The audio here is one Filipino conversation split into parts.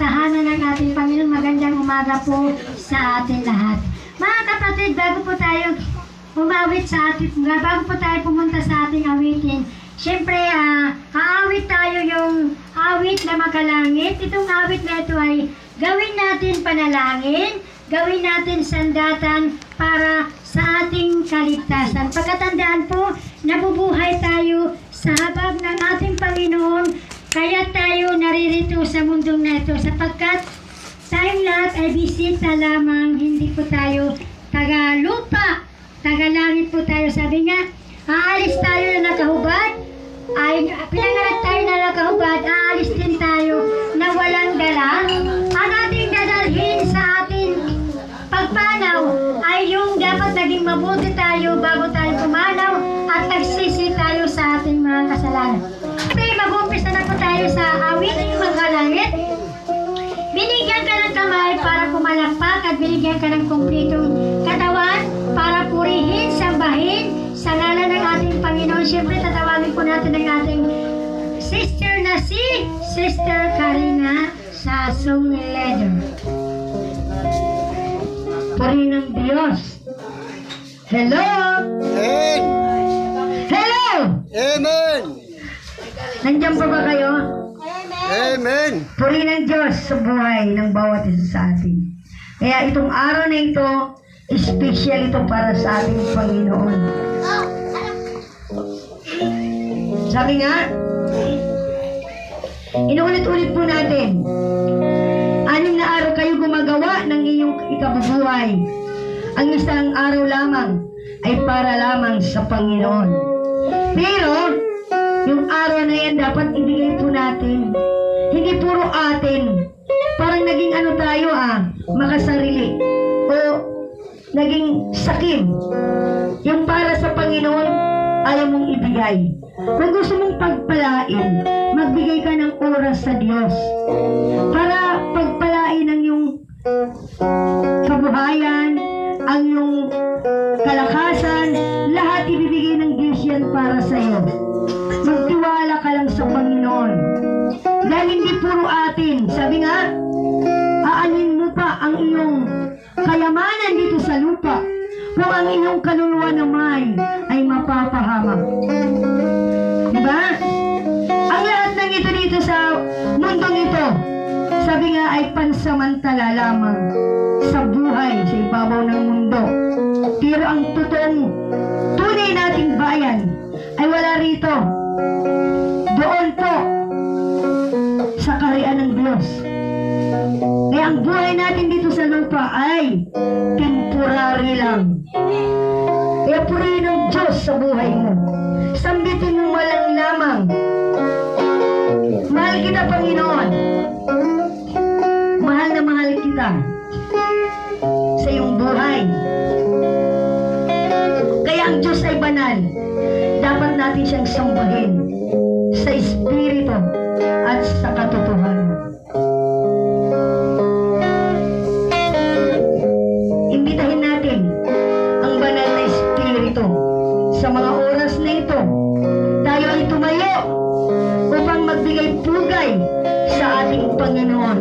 tahanan ng ating Panginoon. Magandang umaga po sa atin lahat. Mga kapatid, bago po tayo bago po tayo pumunta sa ating awitin, siyempre, aawit tayo yung awit na makalangit. Itong awit na ito ay gawin natin panalangin, gawin natin sandatan para sa ating kaligtasan. Pagkatandaan po, nabubuhay tayo sa habag ng ating Panginoon, kaya tayo naririto sa mundong na ito sapagkat tayong lahat ay bisita lamang, hindi po tayo taga lupa, taga langit po tayo. Sabi nga, aalis tayo na nakahubad, ay pinangarap tayo na nakahubad, aalis din tayo na walang dala. Ang ating dadalhin sa ating pagpanaw ay yung dapat naging mabuti tayo bago tayo pumanaw at nagsisi tayo sa ating mga kasalanan. Okay, mag-umpisa na po tayo sa awiting makalangit. Binigyan ka ng kamay para pumalakpak at binigyan ka ng kumpletong katawan para purihin, sambahin sa ngalan ng ating Panginoon. Siyempre, tatawagin po natin ang ating sister na si Sister Karina sa song leader. Purihin ng Diyos. Hello! Amen! Hello! Amen! Nandiyan pa ba kayo? Amen! Purihin ng Diyos sa buhay ng bawat isa sa atin. Kaya itong araw na ito, special ito para sa ating Panginoon. Sabi nga, inuulit-ulit po natin, 6 na araw kayo gumagawa ng iyong ikabubuhay. Ang isang araw lamang ay para lamang sa Panginoon. Pero, yung araw na yan dapat ibigay po natin. Hindi puro atin. Parang naging ano tayo makasarili. O naging sakim. Yung para sa Panginoon, ayaw mong ibigay. Kung gusto mong pagpalain, magbigay ka ng oras sa Diyos. Para pagpalain ang iyong kabuhayan, ang iyong kalakasan, lahat ibibigay ng Diyos yan para sa iyo. Magtiwala ka lang sa Panginoon. Dahil hindi puro atin. Sabi nga, aanin mo pa ang iyong kayamanan dito sa lupa kung ang iyong kaluluwa naman ay mapapahamak. Diba? Ang lahat ng ito dito sa mundong ito, sabi nga ay pansamantala lamang sa buhay sa ibabaw ng mundo. Pero ang totoong tunay nating bayan ay wala rito. Doon po sa kaharian ng Diyos. Kaya ang buhay natin dito sa lupa ay temporary lang. Kaya purihin ng Diyos sa buhay mo. Sambitin mo walang lamang. Mahal kita, Panginoon. Mahal na mahal kita sa iyong buhay. Kaya ang Diyos ay banal. Dapat natin siyang sambahin sa Espiritu at sa katotohanan. Imbitahin natin ang banal na Espiritu sa mga oras na ito. Tayo ay tumayo upang magbigay pugay sa ating Panginoon.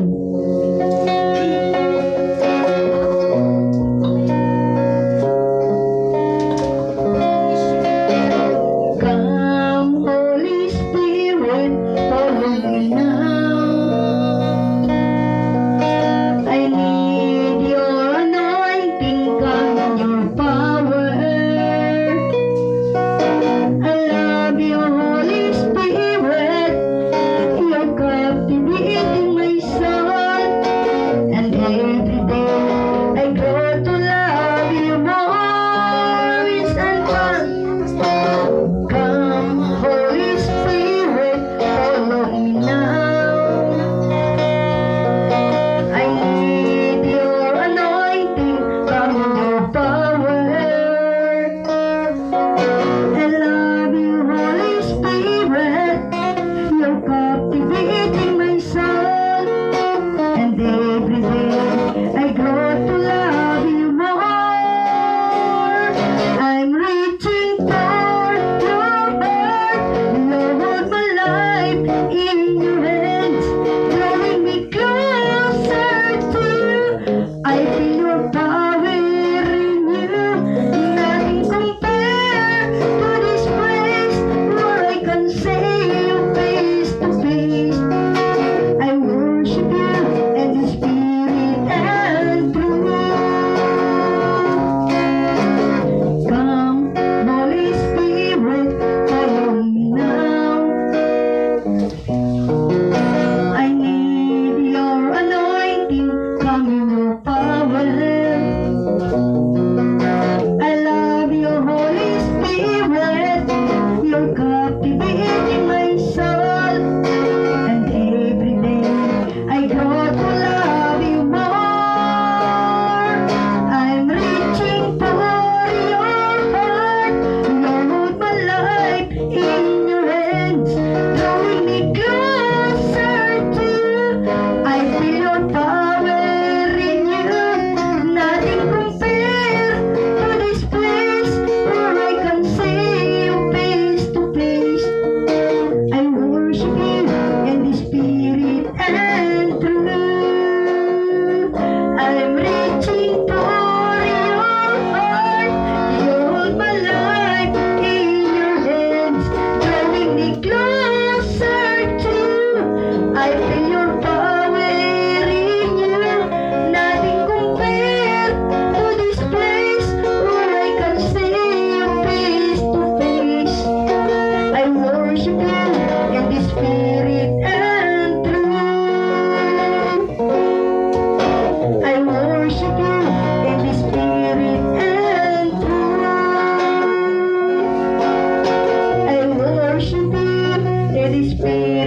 Come, Holy Spirit, follow me now.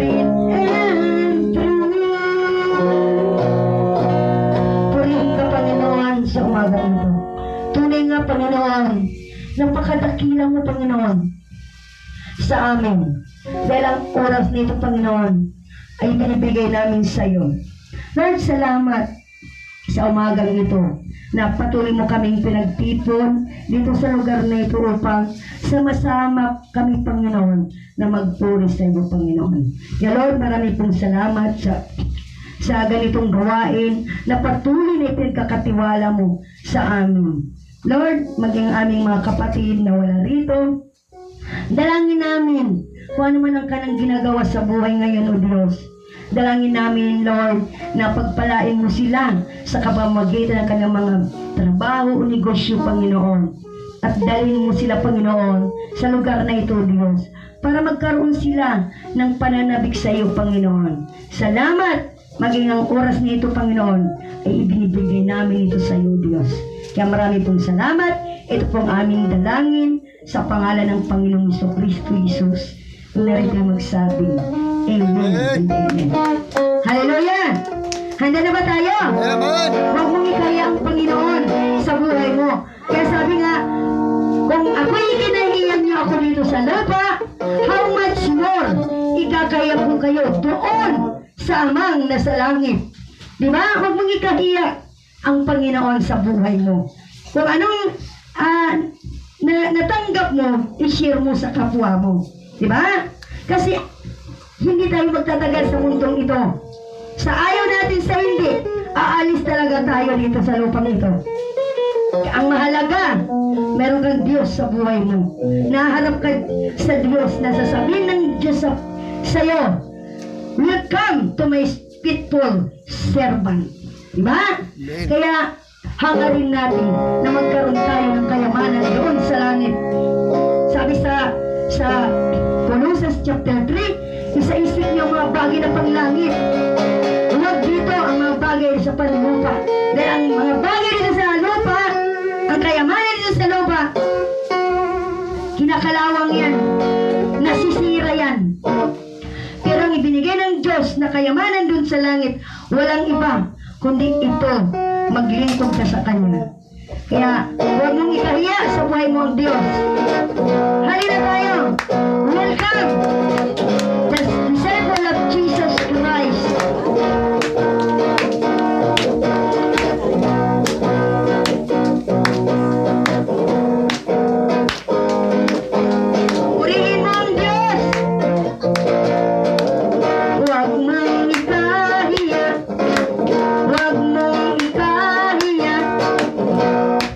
Spirit and truth. Purihin ka, Panginoon, sa umaga ito. Tunay nga, Panginoon, napakadakila mo, Panginoon, sa amin. Dahil ang oras nito, Panginoon, ay binibigay namin sa iyo. Lord, salamat sa umagang ito na patuloy mo kaming pinagtipon dito sa lugar na ito upang sama-sama kami, Panginoon, na magpuri sa iyo, Panginoon. Ya Lord, marami pong salamat sa ganitong gawain na patuloy na ipinagkakatiwala mo sa amin. Lord, maging aming mga kapatid na wala rito, dalangin namin kung ano man ang kanang ginagawa sa buhay ngayon, O Diyos. Dalangin namin, Lord, na pagpalain mo sila sa kapamagitan ng kanyang mga trabaho o negosyo, Panginoon. At dalhin mo sila, Panginoon, sa lugar na ito, Diyos, para magkaroon sila ng pananabik sa iyo, Panginoon. Salamat! Maging ang oras na ito, Panginoon, ay ibinibigay namin ito sa iyo, Diyos. Kaya marami pong salamat. Ito pong aming dalangin sa pangalan ng Panginoong Kristo Jesus. Narito magsabi, Amen and Amen. Hallelujah! Handa na ba tayo? Amen. Huwag mong ikaya ang Panginoon sa buhay mo. Kaya sabi nga, kung ako'y ikinahiyan niyo ako dito sa lupa, how much more ikakaya ko kayo doon sa Amang nasa langit. Di ba? Huwag mong ikahiya ang Panginoon sa buhay mo. Kung anong natanggap mo, i-share mo sa kapwa mo. Di ba? Kasi hindi tayo magtatagal sa mundong ito. Sa ayaw natin sa hindi, aalis talaga tayo dito sa lupang ito. Ang mahalaga, meron kang Diyos sa buhay mo. Naharap ka sa Diyos na sasabihin ng Diyos sa'yo, welcome to my faithful servant. Diba? Amen. Kaya hangarin natin na magkaroon tayo ng kayamanan doon sa langit. Sabi sa Colossians chapter 3, isa-isip niyo ang mga bagay na panglangit. Huwag dito ang mga bagay sa panlupa. Dahil ang mga bagay dito sa lupa, ang kayamanan dito sa lupa, kinakalawang yan, nasisira yan. Pero ang ibinigay ng Diyos na kayamanan dun sa langit, walang iba, kundi ito, maglingkod ka sa Kanya. Kaya, huwag mong ikahiya sa buhay mo ang Diyos. Halina tayo! Welcome! The disciple of Jesus Christ. Purihin mo ang Diyos! Huwag mong ikahiya. Huwag mong ikahiya.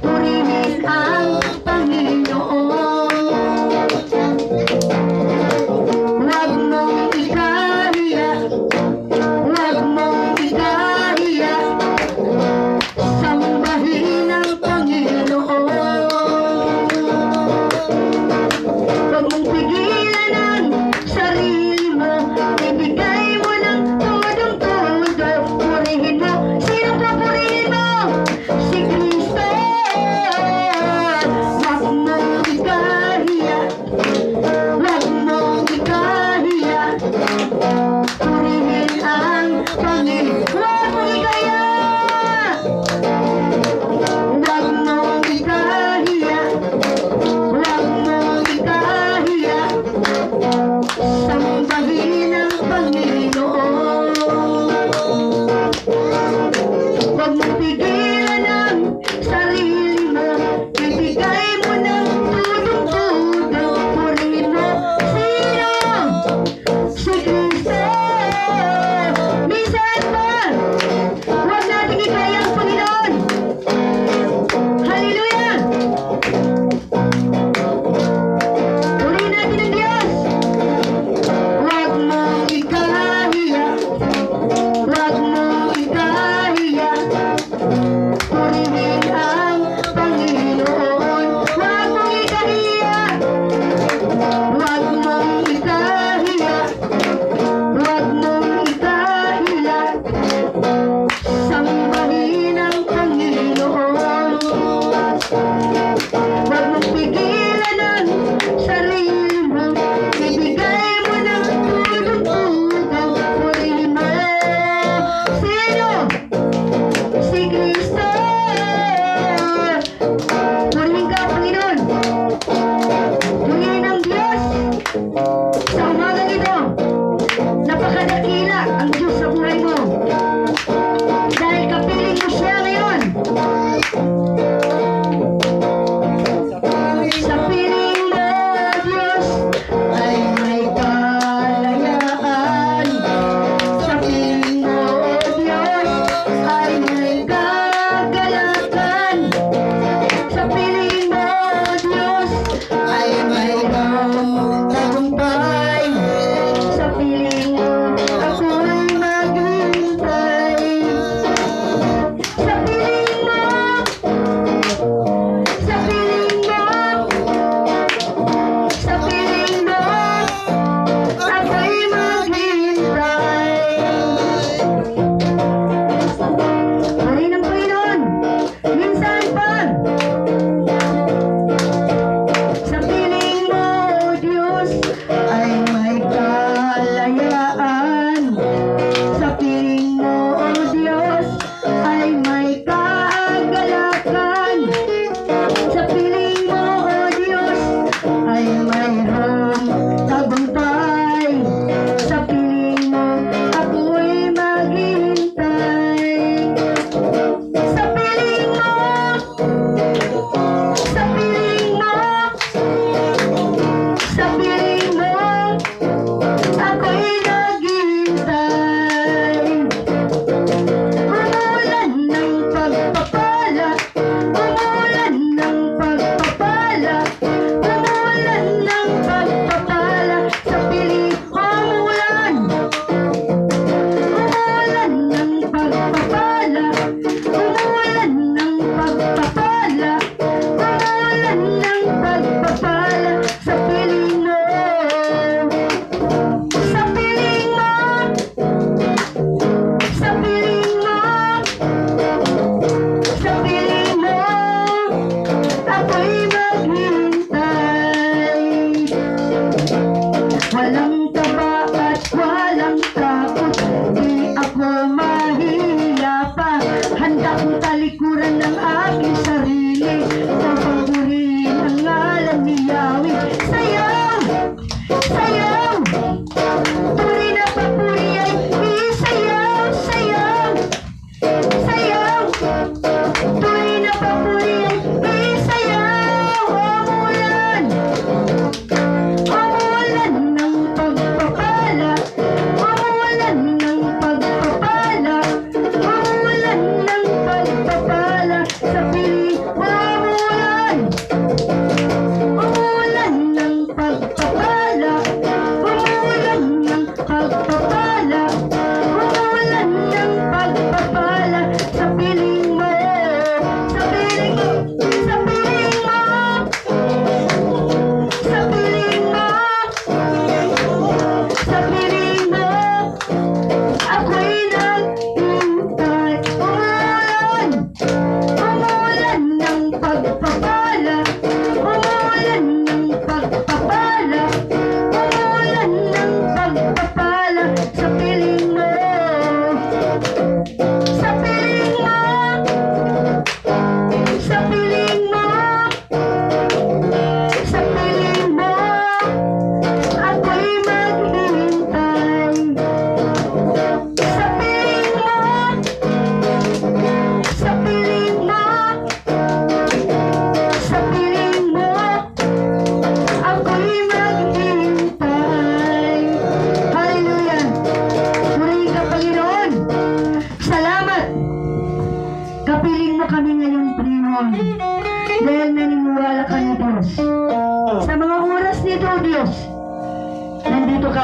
Purihin ang Panginoon. Huwag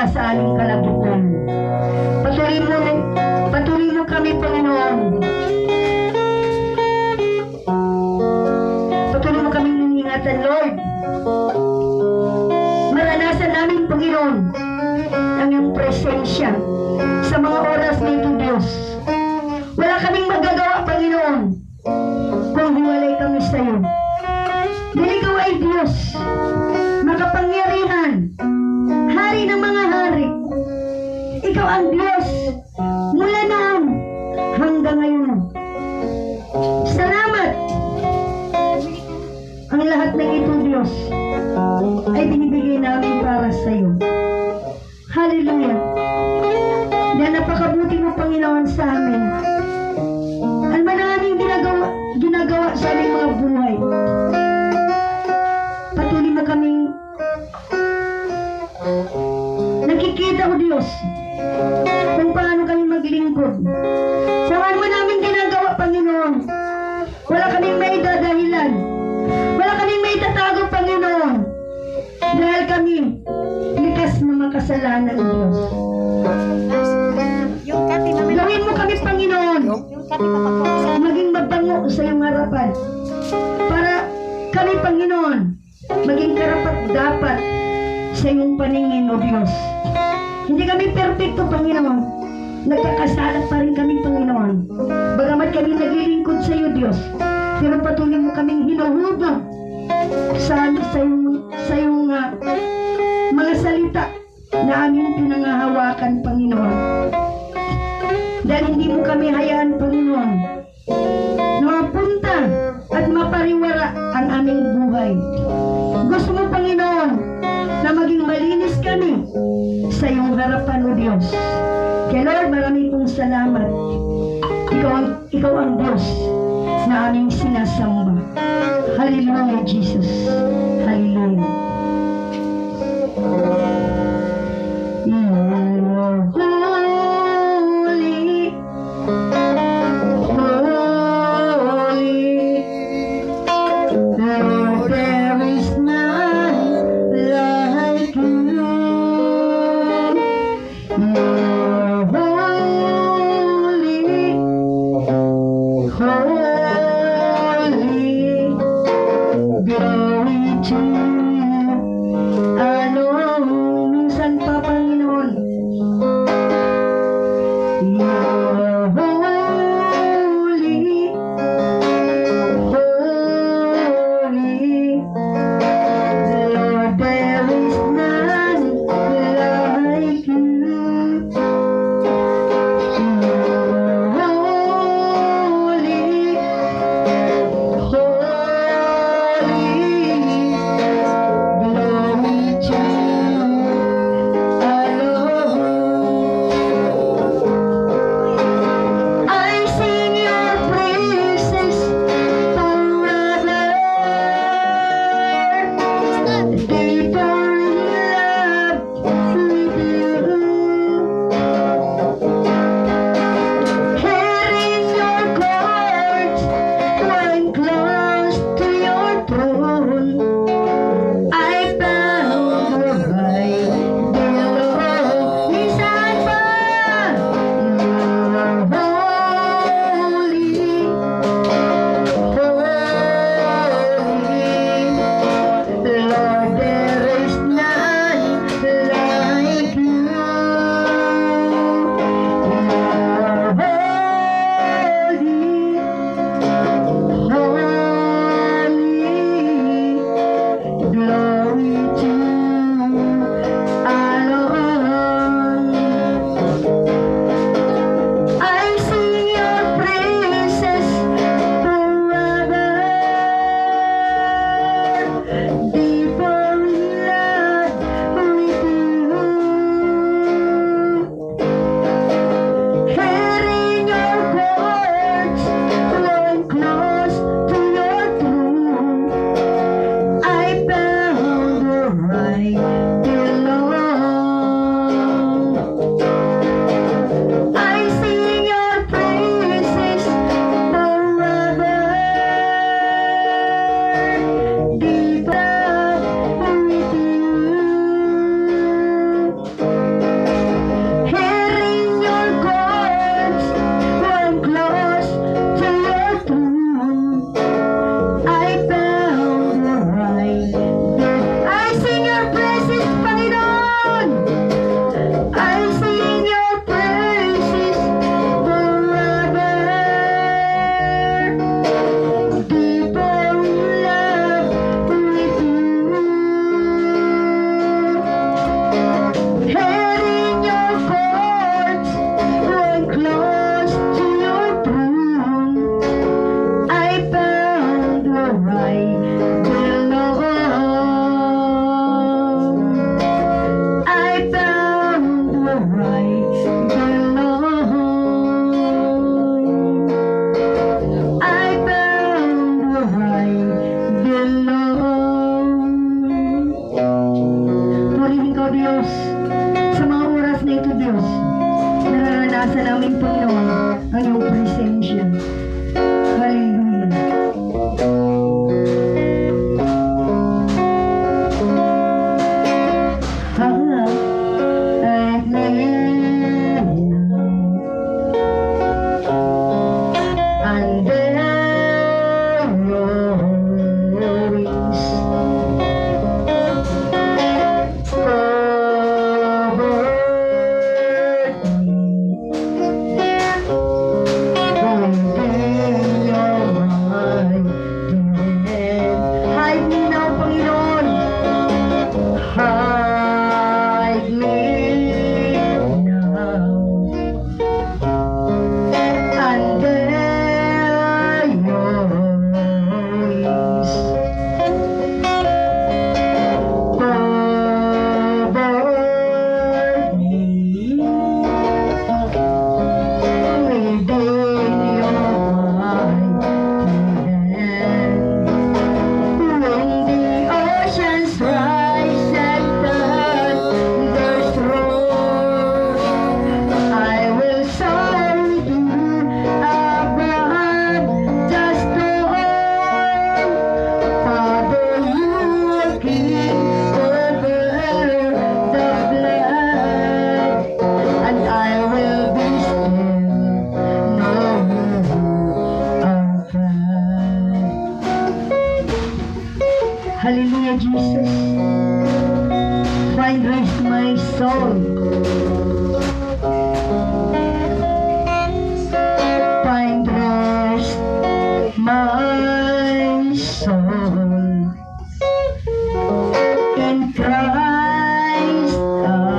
gumagawa sa aming kalagitnaan. Patuloy mo kami, Panginoon. Patuloy mo kami ingatan, Lord. Maranasan namin, Panginoon, ang iyong presensya sa mga oras na ito, Diyos. Wala kaming magagawa, Panginoon, kung hiwalay kami sa iyo. Dahil ikaw ay Diyos, makapangyarihan, hari ng mga hari. Ikaw ang Diyos mula noon hanggang ngayon. Salamat. Ang lahat ng ito, Diyos, ay binibigay namin para sa iyo. Hallelujah. Dahil napakabuti mo, Panginoon, sa amin. Ano man ang aming ginagawa sa aming mga buhay. Patuloy mo kaming nakikita ko, Diyos, kung paano kami maglingkod. Kung ano man namin ginagawa, Panginoon, wala kaming may dadahilan. Wala kaming may tatago, Panginoon. Dahil kami likas na makasalanan, Diyos. Yung kati namin. Gawin mo kami, Panginoon, Yung kati papagpapasan. maging mabango sa iyong harapan. Para kami, Panginoon, maging karapat dapat sa iyong paningin, O Diyos. Hindi kami perfecto, Panginoon. Nagkakasala pa rin kami, Panginoon. Bagamat kami naglilingkod sa iyo, Diyos. Pero patuloy mo kaming hinuhubog sa iyong mga salita na aming pinangahawakan, Panginoon. Dahil hindi mo kami hayaan, Panginoon, na mapunta at mapariwara ang aming buhay. Gusto mo, Panginoon, na maging malinis kami sa iyong harapan, O Diyos. Kaya Lord, marami pong salamat. Ikaw ang Diyos na aming sinasamba. Hallelujah, Jesus. Hallelujah. You are holy, holy. Lord, there is none like you. You are holy, holy. Glory to Naranasan namin, Panginoon, ang iyong presensya. Hallelujah. Hide me now, Panginoon. Hide me now under your wings. Cover me within your mighty hand. When the oceans rise and thunders roar, I will soar with you above the storm. Father, you are king over the flood, and I will be still, know you are God. Hallelujah, Jesus. Find rest my soul. Find rest my soul in Christ alone.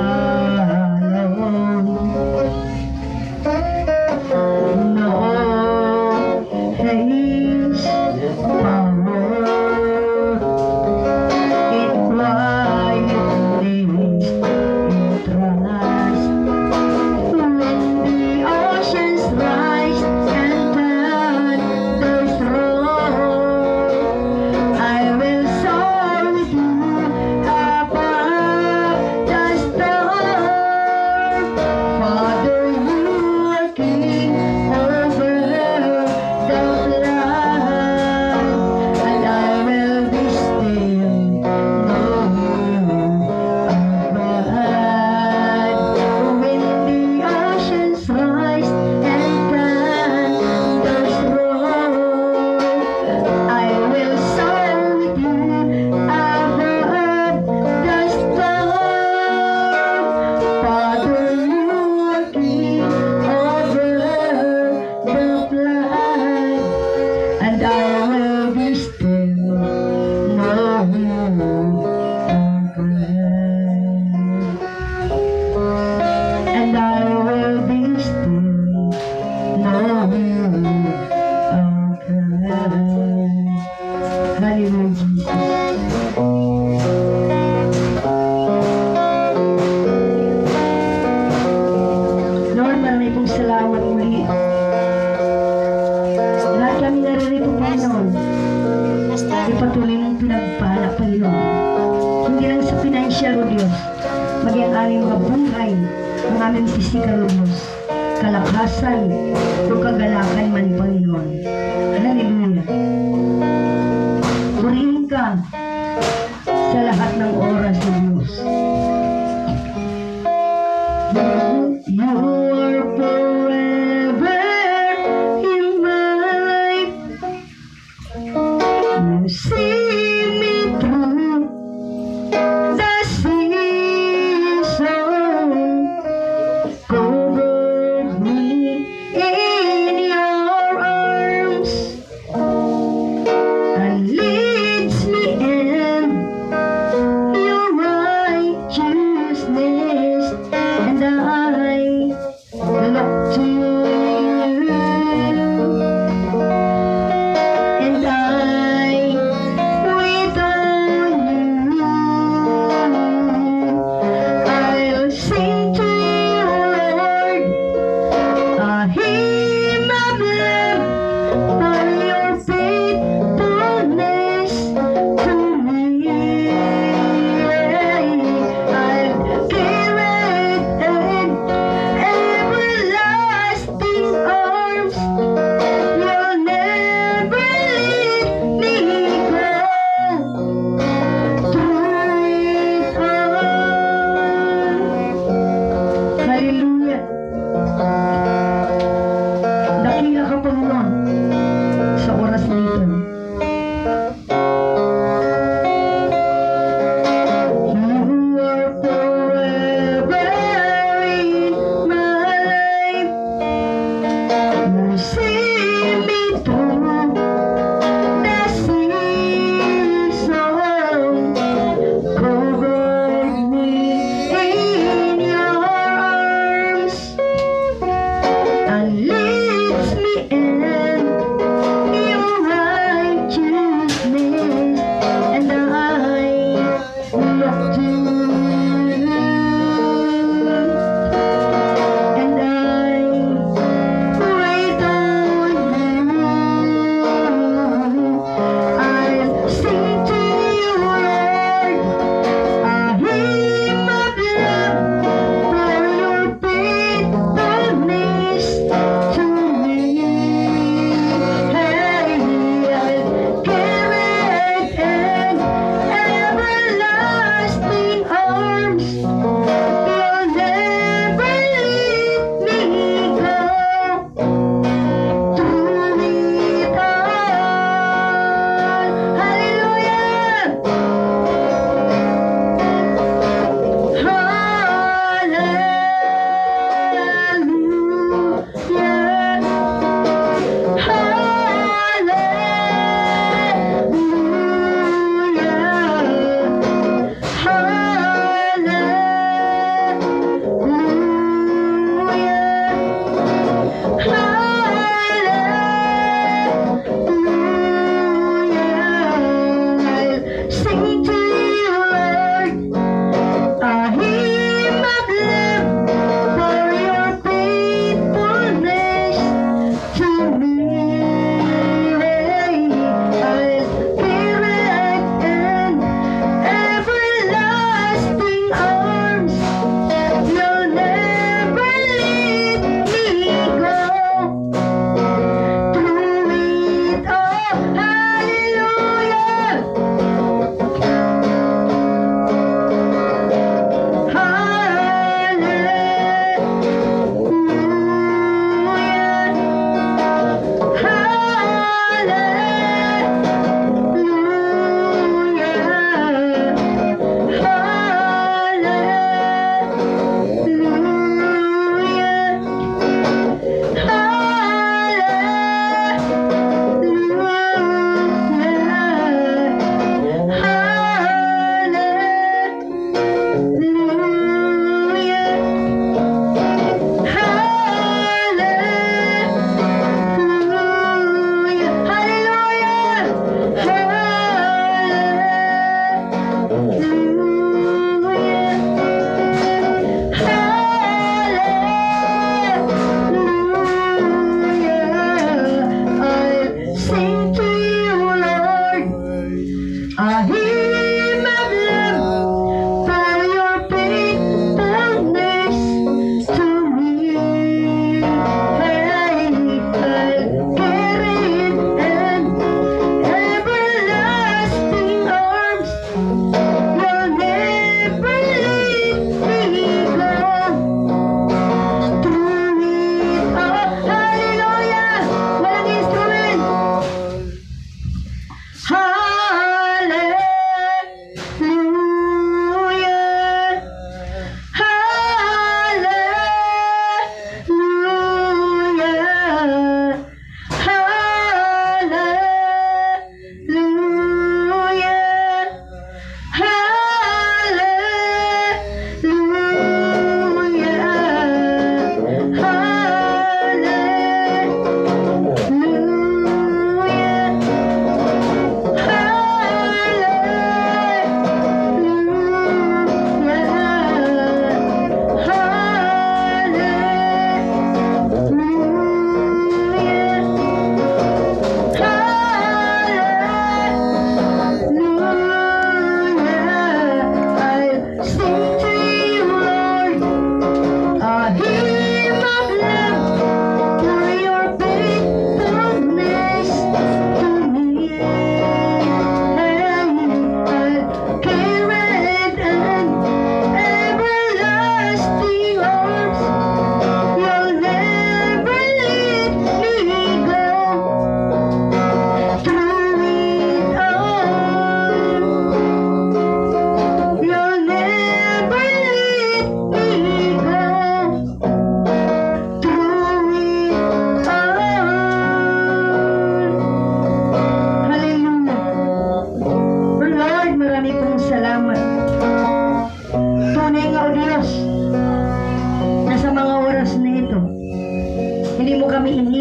No haste, power, in quietness, in trust. When the oceans rise and thunders roar, I will soar with you above the storm. Father, you are king over the flood, and I will be still, know you are God. When the oceans rise and thunders roar, I will soar with you above the storm. Father, you are king over the flood, and I will be still, know you are God. And I will be still, know you are God. Hallelujah, Jesus. Lord, marami pong salamat muli. Lahat kami naririto, Panginoon. Ipatuloy mong pinagpala, Panginoon. Hindi lang sa financial, O Diyos, maging ang aming mga buhay, ang aming physical, O Diyos. Kalakasan o kagalakan man, Panginoon. Hallelujah. Purihin ka sa lahat ng oras, O Diyos. You are forever in my life. You see me through the season. Cover me in your arms and leads me in your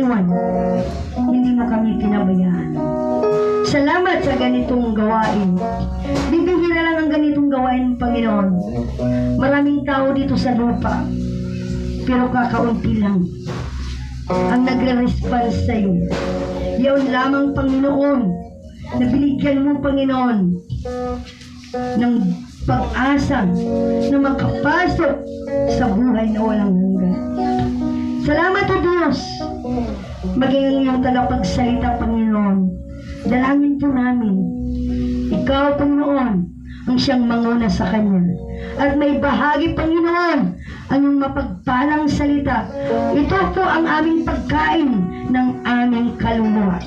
iniwan. Hindi mo kami pinabayaan. Salamat sa ganitong gawain. Bibihira lang ang ganitong gawain, Panginoon. Maraming tao dito sa lupa, pero kakaunti lang ang nagre-response sa iyo. Yaon lamang, Panginoon, na binigyan mo, Panginoon, ng pag-asa na makapasok sa buhay na walang hanggan. Salamat, O Diyos. Maging ang iyong tagapagsalita, Panginoon. Dalangin po namin. Ikaw, Panginoon, ang siyang manguna sa Kanya. At may bahagi, Panginoon, ang iyong mapagpalang salita. Ito po ang aming pagkain ng aming kaluluwa.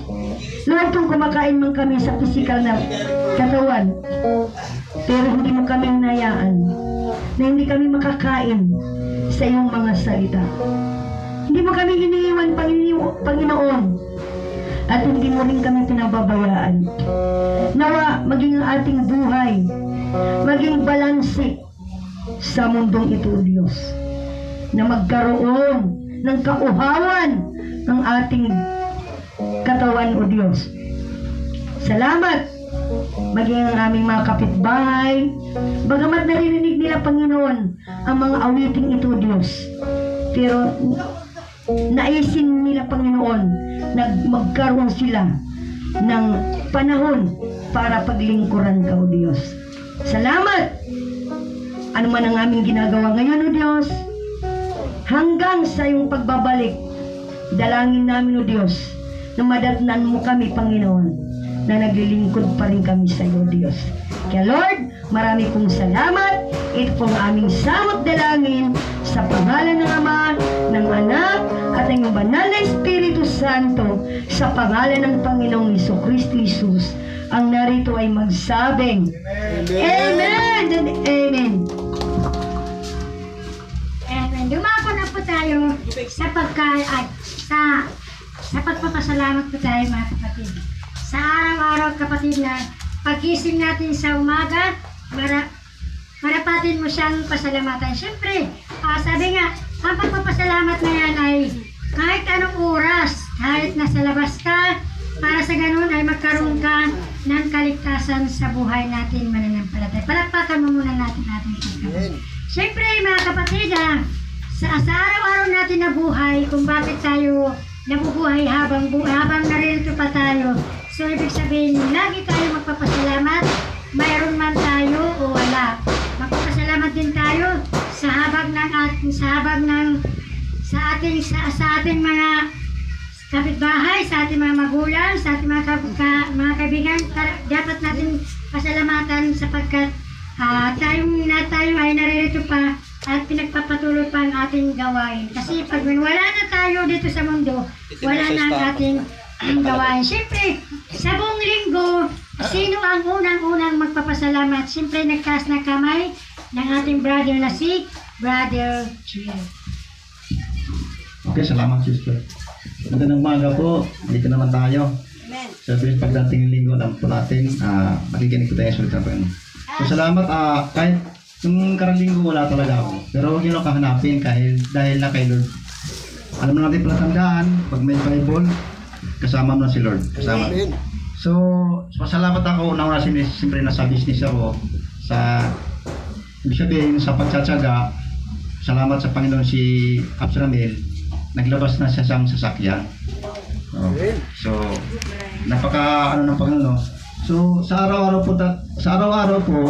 Lord, kung kumakain man kami sa pisikal na katawan, pero hindi mo kami hinayaan na hindi kami makakain sa iyong mga salita. Hindi mo kami iniiwan, Panginoon, at hindi mo rin kami pinababayaan. Nawa, maging ang ating buhay, maging balanse sa mundong ito, Diyos, na magkaroon ng kauhawan ng ating katawan, O Diyos. Salamat. Maging ang aming mga kapitbahay, bagamat naririnig nila, Panginoon, ang mga awiting ito, Diyos, pero naisin nila, Panginoon, na magkaroon sila ng panahon para paglingkuran ka, O Diyos. Salamat! Ano man ang aming ginagawa ngayon, O Diyos, hanggang sa iyong pagbabalik, dalangin namin, O Diyos, na madatnan mo kami, Panginoon, na naglilingkod pa rin kami sa iyo, Diyos. Kaya Lord, marami pong salamat. Ito pong aming samot dalangin sa pangalan ng Ama, ng Anak, at ng Banal na Espiritu Santo, sa pangalan ng Panginoong Jesucristo Jesus, ang narito ay magsabing, Amen and Amen. Amen. Dumako na po tayo sa pagpapasalamat po tayo, mga kapatid. Sa araw-araw, kapatid, na pagising natin sa umaga, marapatin mo siyang pasalamatan. Siyempre, sabi nga, ang pagpapasalamat na yan ay kahit anong oras, kahit nasa labas ka, para sa ganun ay magkaroon ka ng kaligtasan sa buhay natin mananampalataya. Palakpakan mo muna natin ating pagkakas. Siyempre, mga kapatid, sa araw-araw natin na buhay, kung bakit tayo nabubuhay habang narito pa tayo. So, ibig sabihin, lagi tayo magpapasalamat, mayroon man tayo o wala. Magpapasalamat din tayo sa ating mga kapitbahay, sa ating mga magulang, sa ating mga kaibigan. Dapat natin pasalamatan sapagkat tayo ay naririto pa at pinagpapatuloy pa ang ating gawain. Kasi pag wala na tayo dito sa mundo, wala na ang ating gawain. Siyempre, sa buong linggo, sino ang unang-unang magpapasalamat? Siyempre, nagtaas na kamay ng ating brother na si Brother Chill. Okay, salamat, sister. Magandang umaga po. Dito naman tayo. Amen. Sa tuwing pagdating ng linggo, alam po natin, makikinig po tayo sa salita ng Panginoon. So, salamat. Kahit yung karang linggo, wala talaga ako. Pero huwag nyo kahanapin dahil na kay Lord. Alam na natin palatandaan, pag may Bible, kasama mo na si Lord. Kasama. Amen. So, pasalamat ako. Una siyempre nasa business ako. Ibig sabihin, sa pagtsatsaga, salamat sa Panginoon si Absaramel. Naglabas na siya sa sasakyan. So, napaka ng Panginoon. So, sa araw-araw po,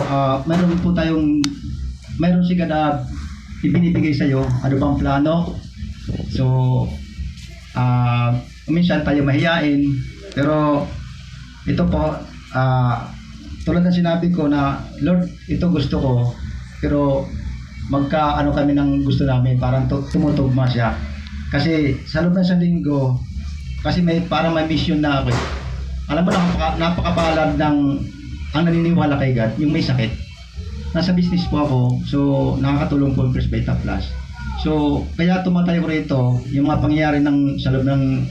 mayroon si God ibinibigay sa iyo. Ano bang plano? So, minsan tayo mahiyain, pero ito po, tulad ng sinabi ko na, Lord, ito gusto ko, pero magka-ano kami ng gusto namin, parang tumutugma siya. Kasi sa loob ng isang linggo, kasi parang may mission na ako. Alam mo, napakapalad ng ang naniniwala kay God, yung may sakit. Nasa business po ako, so nakakatulong po yung First Beta Plus. So, kaya tumatayo ko rito, yung mga pangyayari sa loob ng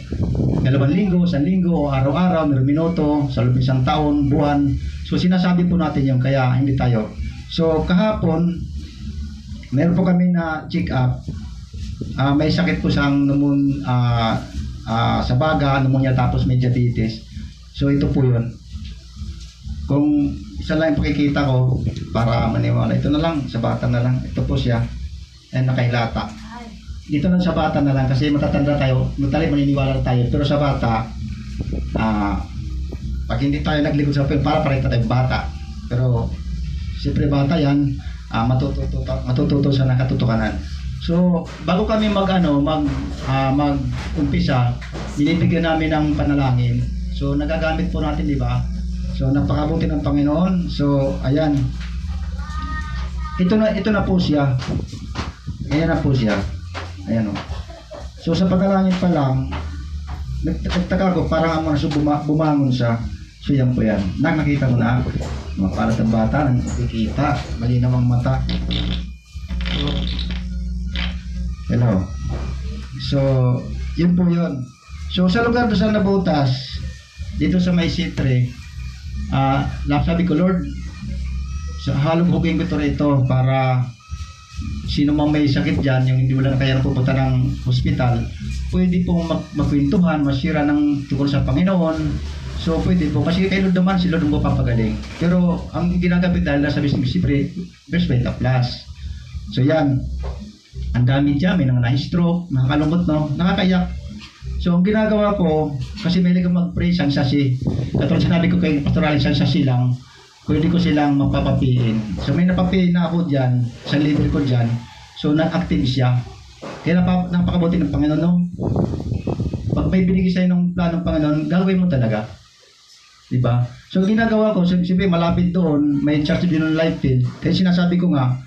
2 linggo, 1 linggo, o araw-araw, may minuto, sa loob ng 1 taon, buwan. So, sinasabi po natin yung kaya hindi tayo. So, kahapon, meron po kami na check up. May sakit po siyang sa baga, pneumonia tapos meningitis. So ito po yun. Kung isa lang yung pakikita ko para maniwala, ito na lang, sa bata na lang. Ito po siya. Ayan, nakailata. Dito lang sa bata na lang kasi matatanda tayo, matali maniniwala na tayo. Pero sa bata, pag hindi tayo naglikod sa film, para parita tayo bata. Pero siyempre bata yan, matututo sa nakatutukanan. So bago kami mag-umpisa, binibigyan namin ng panalangin. So nagagamit po natin, di ba? So napakabuti ng Panginoon. So ayan. Ito na po siya. Ayan na po siya. Ayan o. So sa panalangin pa lang, nagtaka ko, parang ang mga bumangon siya. So yan po yan. Nakita ko na. Para sa bata, nakikita. Malinaw ang mata. So, hello. So, yun po yun. So sa lugar doon sa nabutas, dito sa may sitre, sabi ko, Lord, halong hugin ko ito rito para sino mang may sakit dyan, yung hindi mo lang kaya pupunta ng hospital, pwede pong magkwentuhan, masira ng tungkol sa Panginoon. So pwede po, kasi kay Lord naman, si Lord mo papagaling. Pero ang ginagamit dahil nasa business siyempre, verse 20 plus. So yan, ang dami dyan, may na-stroke, nakakalungkot, no? Nakakayak. So ang ginagawa ko, kasi may ligang mag-pray, sansasi. Katulad sinabi ko kay Pastor Alex, sansasi lang, pwede ko silang mapapapiin. So may napapiin na ako dyan, sa libre ko dyan. So nag-active siya. Kaya napakabuti ng Panginoon, no? Pag may binigay sa'yo ng plano ng Panginoon, gagawin mo talaga. Diba? So ginagawa ko, siyempre malapit doon, may church din ng life field. Kaya sinasabi ko nga,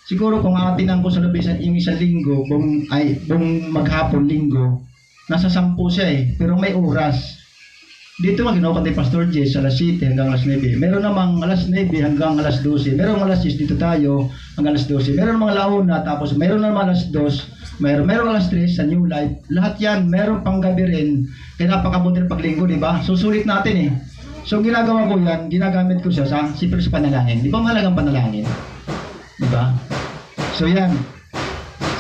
siguro kung aatinan ko sa loob yung isang linggo, buong maghapon linggo, nasa 10 siya eh, pero may oras. Dito nga ginawa ko kay Pastor Jess, alas 7 hanggang alas 9. Meron namang alas 9 hanggang alas 12. Meron alas 6 dito tayo hanggang alas 12. Meron namang launa, tapos meron namang alas 2. Meron alas 3 sa New Life. Lahat yan, meron pang gabi rin. Kaya napakabuti ng paglinggo, di ba? Susulit natin eh. So ginagawa ko yan, ginagamit ko siya sa siyempre sa panalangin. Di ba mahalagang panalangin? Di ba? So yan.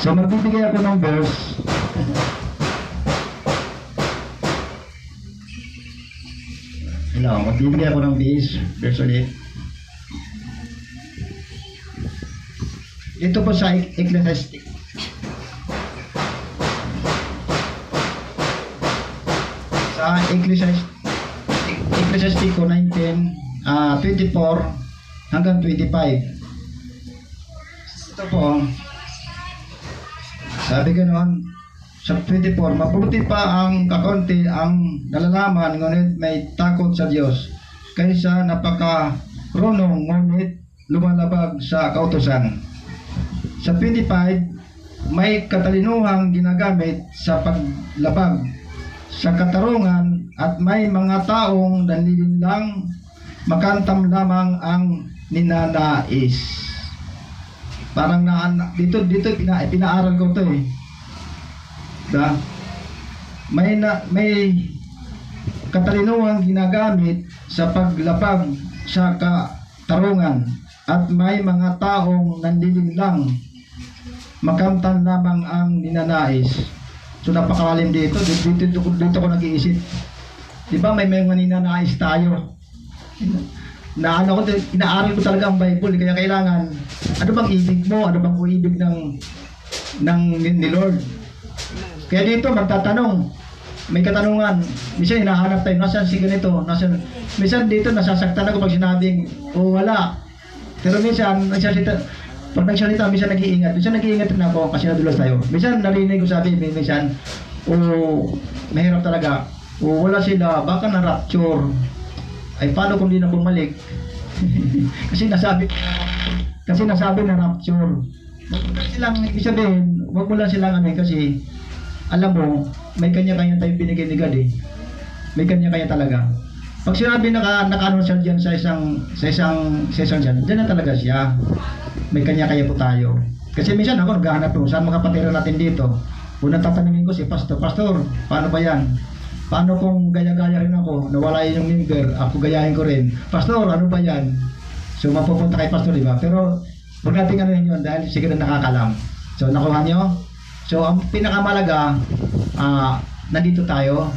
So magbibigay ako ng verse. Magbibigay ako ng verse ulit. Ito po sa Ecclesiastes. Sa Ecclesiastes 19:24 hanggang 25. Ito po, sabi ganoon, sa 24, mabuti pa ang kakaunti ang nalalaman, ngunit may takot sa Diyos, kaysa napakarunong, ngunit lumalabag sa kautusan. Sa 25, may katalinuhang ginagamit sa paglabag sa katarungan, at may mga taong nanlilinlang, makantam lamang ang ninanais. Parang dito pinaaral ko to eh. Da? May katalinuhang ginagamit sa paglabag sa katarungan, at may mga taong nanlilinlang, makamtan lamang ang ninanais. So napakalalim dito ko nag-iisip. Di ba may mga ninanais tayo? Inaaral ko talaga ang Bible, kaya kailangan, ano bang ibig mo? Ano bang uibig ni Lord? Kaya dito magtatanong, may katanungan. Minsan hinahanap tayo, nasaan si ganito? Minsan dito nasasaktan ako pag sinabing, wala. Pero minsan, pag nagsalita, minsan nag-iingat. Minsan nag-iingat rin ako kasi nadulas tayo. Minsan narinig ko sabi, minsan, mahirap talaga. Wala sila, baka na-rapture. Ay, paano kung di na bumalik? kasi nasabi na rapture. Ibig sabihin, wag mo lang silang kasi, alam mo, may kanya-kanya tayong binigay ni God eh. May kanya-kanya talaga. Pag sinabi naka-ano siya dyan sa isang dyan na talaga siya. May kanya-kanya po tayo. Kasi minsan ako naghahanap po, saan makapatira natin dito? Unang tatanungin ko si Pastor, paano ba yan? Paano kung gaya-gaya rin ako, nawala yung member, ako gayahin ko rin. Pastor, ano ba yan? So mapupunta kay Pastor, di ba? Pero huwag natin ano yun dahil siguro nakakalam. So nakuha nyo? So ang pinakamalaga, nandito tayo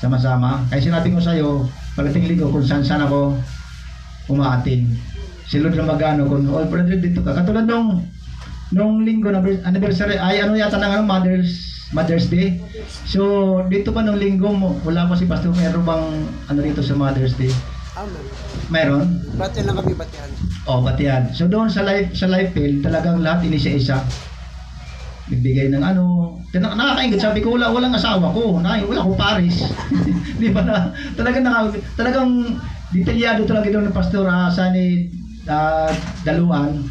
sama-sama. Kaya sinabi ko sa'yo, pagdating linggo kung saan ako umaatin. Si Lord na magano kung, oh brother, dito ka. Katulad nung linggo na anniversary, ay ano yata ng Mother's Day. So, dito pa nung linggo mo, wala pa si Pastor, meron bang ano dito sa Mother's Day? Amen. Meron? Bati lang kami, batihan. Oh, batihan. So doon sa life field, talagang lahat inisa-isa. Nagbigay ng ano, nakakaingit, sabi ko walang asawa ko, wala akong pares. Di ba na, talagang detalyado talaga doon ng pastor Sani Daluan,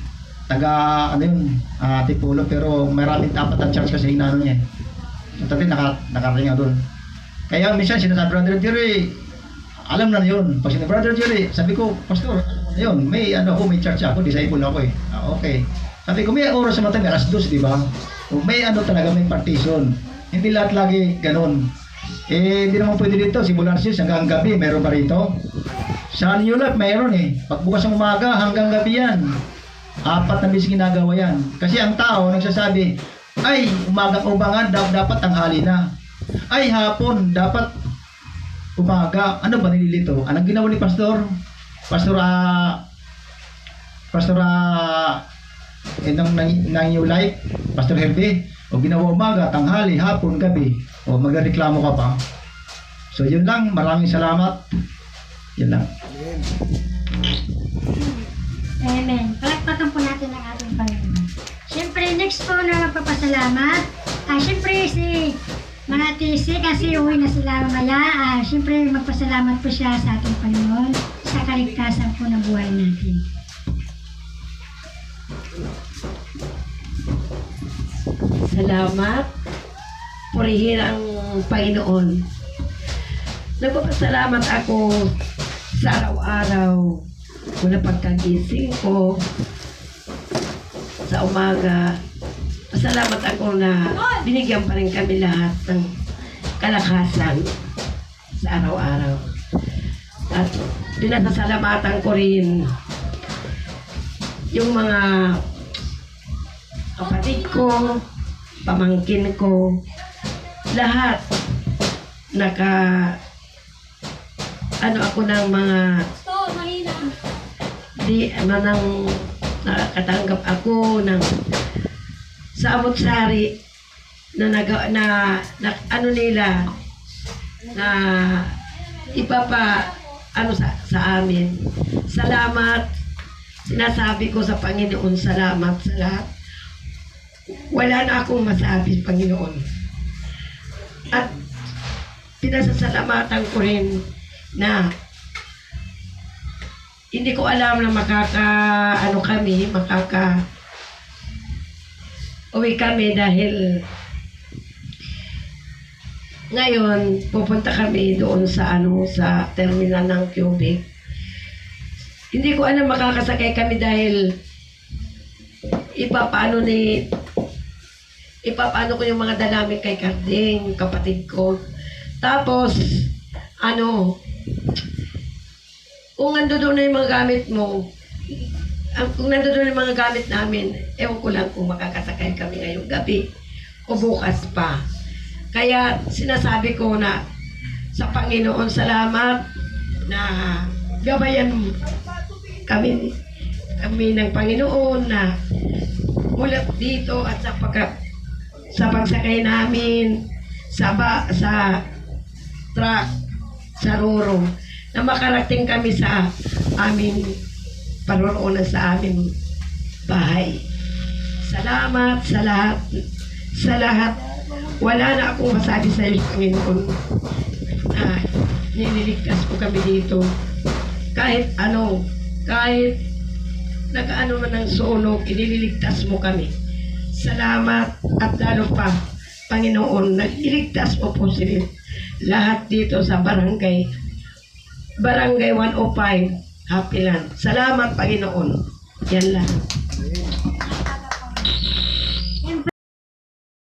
taga ano yun, Tipulo, pero maraming tapat ang church kasi inano niya. So talagang nakarating doon. Kaya minsan sinasabi, Brother Jerry, alam na yun. Pag sinabi, Brother Jerry, sabi ko, Pastor, yun, may church ako, disciple ako eh. Okay. Sabi ko, may oras sa mata, may alas 2, di ba? May talaga, may partition. Hindi lahat lagi ganun. Hindi naman pwede dito, simulan sis hanggang gabi, meron pa rito. Sa New Life, mayroon eh. Pagbukas ng umaga, hanggang gabi yan. 4 na bis ginagawa yan. Kasi ang tao, nagsasabi, ay, umaga dapat tanghali na. Ay, hapon, dapat umaga. Ano ba nililito? Anong ginawa ni Pastor ng New Life, Pastor Herbe, o ginawa umaga, tanghali, hapon, gabi, o magreklamo ka pa. So yun lang, maraming salamat. Yun lang. Amen. Palakpakan po natin ang ating Panginoon. Siyempre, next po na magpapasalamat. Siyempre, si mga tisi, kasi uwi na sila mamaya. Siyempre, magpasalamat po siya sa ating Panginoon sa kaligtasan po ng buhay natin. Salamat. Purihin ang Panginoon. Nagpapasalamat ako sa araw-araw mula pagkagising ko sa umaga. Pasalamat ako na binigyan pa rin kami lahat ng kalakasan sa araw-araw. At pinasasalamatan ko rin yung mga kapatid ko, pamangkin ko, lahat ako ng mga nakakatanggap ako ng samot-sari na ano nila na sa amin. Salamat. Sinasabi ko sa Panginoon, salamat sa lahat. Wala na akong masabi, Panginoon. At pinasasalamatan ko rin na hindi ko alam na uwi kami dahil ngayon pupunta kami doon sa terminal ng Cubic. Hindi ko alam makakasakay kami dahil ipapaano ko yung mga dalamin kay Carding, kapatid ko. Tapos kung nandoon na yung mga gamit mo, kung nandoon yung mga gamit namin, ewan ko lang kung makakasakay kami ngayong gabi o bukas pa. Kaya sinasabi ko na sa Panginoon, salamat na gabayan kami ng Panginoon na mula dito at sa pagsakay namin sa truck, sa Roro, na makarating kami sa aming paroroonan, sa aming bahay. Salamat sa lahat. Wala na akong masabi sa iyo, Panginoon, na nililigtas po kami dito. Kahit nag-ano man ng sunog, iniligtas mo kami. Salamat at lalo pa, Panginoon, nag-iligtas mo po sila lahat dito sa Barangay 105, Happy Land. Salamat, Panginoon. Yan lang.